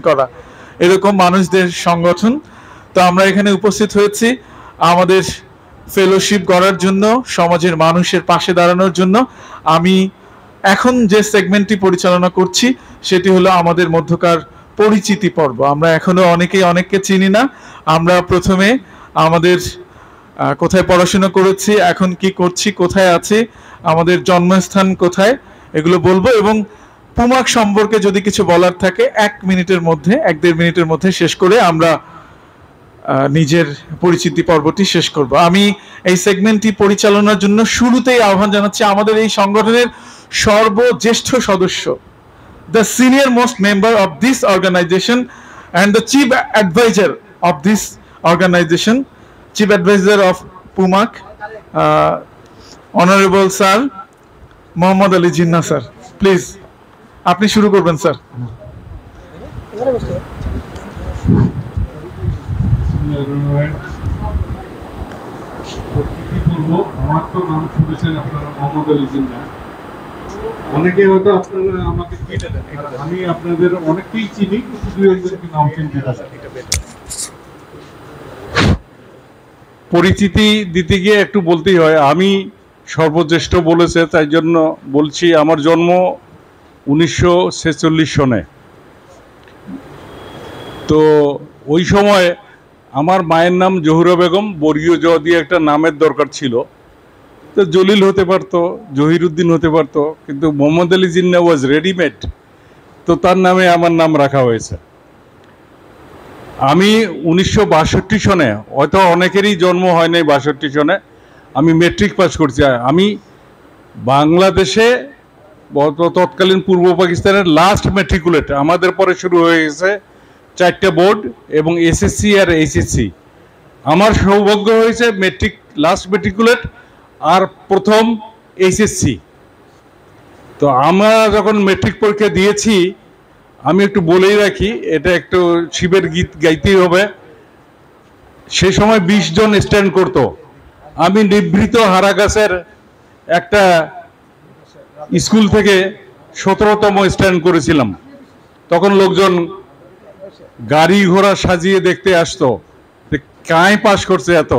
করা এরকম মানুষদের সংগঠন। তো আমরা এখানে উপস্থিত হয়েছি আমাদের ফেলোশিপ করার জন্য, সমাজের মানুষের পাশে দাঁড়ানোর জন্য। আমি এখন যে সেগমেন্টটি পরিচালনা করছি সেটি হলো আমাদের মধ্যকার পরিচিতি পর্ব। আমরা এখনো অনেকেই অনেককে চিনি না। আমরা প্রথমে আমাদের কোথায় পড়াশোনা করেছি, এখন কি করছি, কোথায় আছি, আমাদের জন্মস্থান কোথায়, এগুলো বলবো এবং পুমাক সম্পর্কে যদি কিছু বলার থাকে 1 মিনিটের মধ্যে 1-1.5 মিনিটের মধ্যে শেষ করে আমরা নিজের পরিচিতি পর্বটি শেষ করব। আমি এই সেগমেন্টটি পরিচালনার জন্য শুরুতেই আহ্বান জানাচ্ছি আমাদের এই সংগঠনের সর্বজ্যেষ্ঠ সদস্য, the senior most member of this organization and the chief advisor of this organization, chief advisor of Pumak, honorable sir Mohammad Ali Jinnah sir, please আপনি শুরু করবেন স্যার। আমার তো নাম শুনেছেন আপনারা মোহাম্মদ আলী জিন্নাহ, অনেকে হয়তো আপনারা আমাকে আমি আপনাদের অনেককেই চিনি, কিন্তু দুই একজনকে নাম চিনতে পারি। পরিচিতি দিতে গিয়ে একটু বলতেই হয়, আমি সর্বজ্যেষ্ঠ বলেছে তাই জন্য বলছি। আমার জন্ম 1946 সনে। তো ওই সময় আমার মায়ের নাম জহুরা বেগম, বর্গীয় জ দিয়ে একটা নামের দরকার ছিল। তো জলিল হতে পারতো, জহিরুদ্দিন হতে পারতো, কিন্তু মোহাম্মদ আলী জিন্নাহ ওয়াজ রেডিমেড, তো তার নামে আমার নাম রাখা হয়েছে। আমি 1962 সনে, হয়তো অনেকেরই জন্ম হয় নাই 62 সনে, আমি মেট্রিক পাস করছি। আমি বাংলাদেশে তৎকালীন পূর্ব পাকিস্তানের লাস্ট ম্যাট্রিকুলেট। আমাদের পরে শুরু হয়ে গেছে 4টে বোর্ড এবং এসএসসি আর এইচএসসি। আমার সৌভাগ্য হয়েছে মেট্রিক, লাস্ট ম্যাট্রিকুলেট আর প্রথম এইচএসসি। তো আমরা যখন মেট্রিক পরীক্ষা দিয়েছি, আমি একটু বলেই রাখি, এটা একটু শিবের গীত গাইতেই হবে। সে সময় 20 জন স্ট্যান্ড করতো। আমি নিভৃত হারাগাছের একটা স্কুল থেকে 17তম স্ট্যান্ড করেছিলাম। তখন লোকজন গাড়ি ঘোড়া সাজিয়ে দেখতে আসতো, কাই পাশ করছে এত।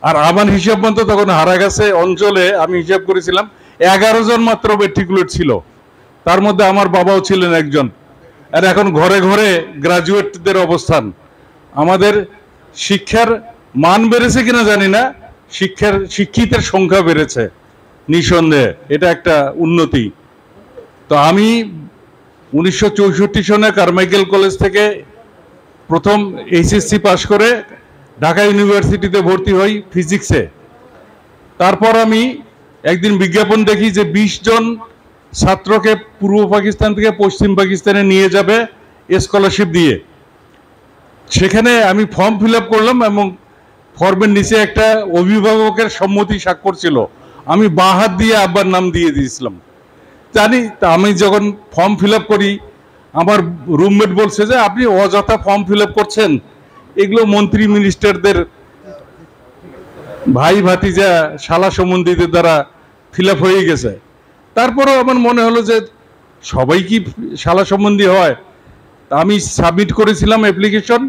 আর আমার হিসাব মতো তখন হারাগাছে অঞ্চলে আমি হিসাব করেছিলাম 11 জন মাত্র মেট্রিকুলেট ছিল, তার মধ্যে আমার বাবাও ছিলেন একজন। আর এখন ঘরে ঘরে গ্রাজুয়েটদের অবস্থান। আমাদের শিক্ষার মান বেড়েছে কিনা জানি না, শিক্ষিতের সংখ্যা বেড়েছে নিঃসন্দেহে, এটা একটা উন্নতি। তো আমি 1964 সনে কারমাইকেল কলেজ থেকে প্রথম এইচএসসি পাশ করে ঢাকা ইউনিভার্সিটিতে ভর্তি হই ফিজিক্সে। তারপর আমি একদিন বিজ্ঞাপন দেখি যে 20 জন ছাত্রকে পূর্ব পাকিস্তান থেকে পশ্চিম পাকিস্তানে নিয়ে যাবে স্কলারশিপ দিয়ে। সেখানে আমি ফর্ম ফিল আপ করলাম এবং ফর্মের নিচে একটা অভিভাবকের সম্মতি স্বাক্ষর ছিল। আমি বাঁ হাত দিয়ে আব্বার নাম দিয়ে দিয়েছিলাম। জানি, তা আমি যখন ফর্ম ফিল আপ করি, আমার রুমমেট বলছে যে আপনি অযথা ফর্ম ফিল আপ করছেন, এগুলো মন্ত্রী মিনিস্টারদের ভাই ভাতিজা শালা সম্বন্ধীদের দ্বারা ফিল আপ হয়ে গেছে। তারপরেও আমার মনে হলো যে সবাই কি শালা সম্বন্ধী হয়। তা আমি সাবমিট করেছিলাম অ্যাপ্লিকেশন।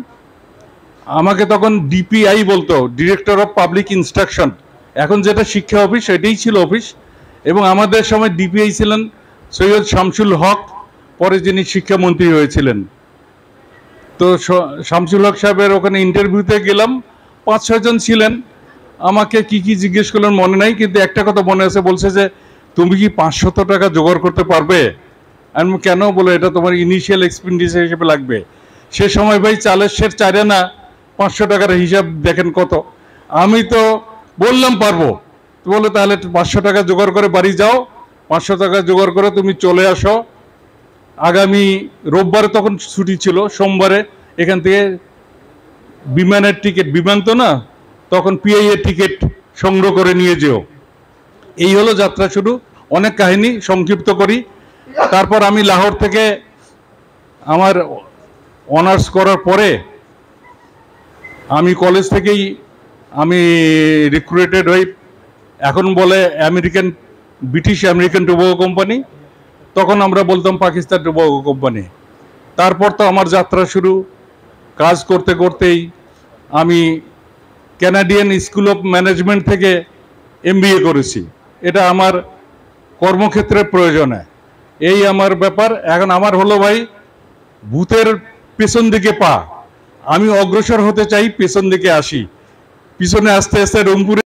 আমাকে তখন ডিপিআই বলতো, ডিরেক্টর অফ পাবলিক ইনস্ট্রাকশন, এখন যেটা শিক্ষা অফিস এটাই ছিল অফিস। এবং আমাদের সময় ডিপিআই ছিলেন সৈয়দ শামসুল হক, পরে যিনি শিক্ষামন্ত্রী হয়েছিলেন। তো শামসুল হক সাহেবের ওখানে ইন্টারভিউতে গেলাম, 5-6 জন ছিলেন। আমাকে কি কি জিজ্ঞেস করলেন মনে নাই, কিন্তু একটা কথা মনে আছে, বলছে যে তুমি কি 500 টাকা জোগাড় করতে পারবে? আমি কেন? বলে এটা তোমার ইনিশিয়াল এক্সপেন্ডিচার হিসেবে লাগবে। সে সময় ভাই চালের শের 4 আনা, 500 টাকার হিসাব দেখেন কত। আমি তো বললাম পারবো। তো বলে তাহলে 500 টাকা জোগাড় করে বাড়ি যাও, 500 টাকা জোগাড় করে তুমি চলে আসো আগামী রোববারে, তখন ছুটি ছিল, সোমবারে এখান থেকে বিমানের টিকিট, বিমান তো না তখন, পিআই এর টিকিট সংগ্রহ করে নিয়ে যেও। এই হলো যাত্রা শুরু। অনেক কাহিনী সংক্ষিপ্ত করি। তারপর আমি লাহোর থেকে আমার অনার্স করার পরে আমি কলেজ থেকেই আমি রিক্রুটেড হই, এখন বলে ব্রিটিশ আমেরিকান টোবাগো কোম্পানি, তখন আমরা বলতাম পাকিস্তান টোবাগো কোম্পানি। তারপর তো আমার যাত্রা শুরু। কাজ করতে করতেই আমি ক্যানাডিয়ান স্কুল অফ ম্যানেজমেন্ট থেকে MBA করেছি। এটা আমার কর্মক্ষেত্রের প্রয়োজনে, এই আমার ব্যাপার। এখন আমার হলো ভাই ভূতের পেছন দিকে পা, আমি অগ্রসর হতে চাই, পেছন দিকে আসি। পিছনে আস্তে আস্তে রংপুরে